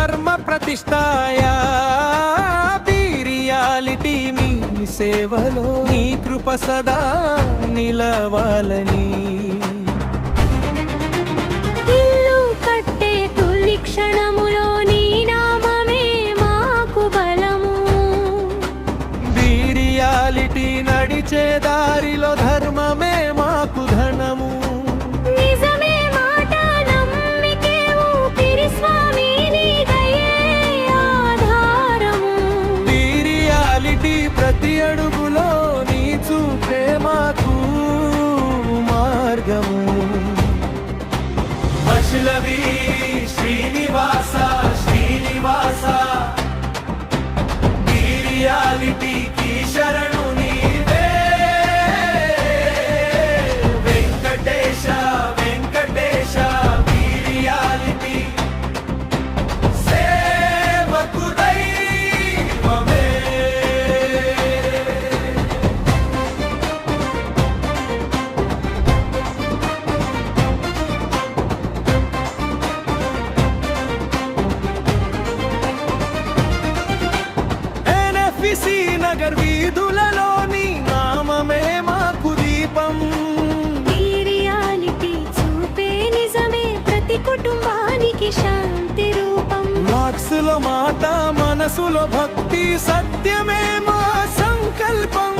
ధర్మ ప్రతిష్టాయా రియాలిటీ మీ సేవలో నీ కృప సదా నిలవాలని. ఇల్లు కట్టే తొలి క్షణములో నీ నామమే మాకు బలము. రియాలిటీ నడిచే దారిలో ధర్మమే మాకు ధనము. నిజమే మాట నమ్మికే ఊపిరి స్వామి నీ దయే ఆధారము. రియాలిటీ ప్రతి అడుగులో నీ చూపే మాకు మార్గము. పశులవి శ్రీనివాస శ్రీనివాస రియాలిటీకి శరణు నీవే. వెంకటేశ వెంకటేశ రియాలిటీ సేవకు దైవమే. ఎన్ఎఫ్సి నగర్ వీధులలోని నామమే మాకు దీపం. ఈ రియాలిటీ చూపే నిజమే ప్రతి కుటుంబానికి శాంతి రూపం. వాక్సులో మాట మనసులో భక్తి సత్యమే మా సంకల్పం.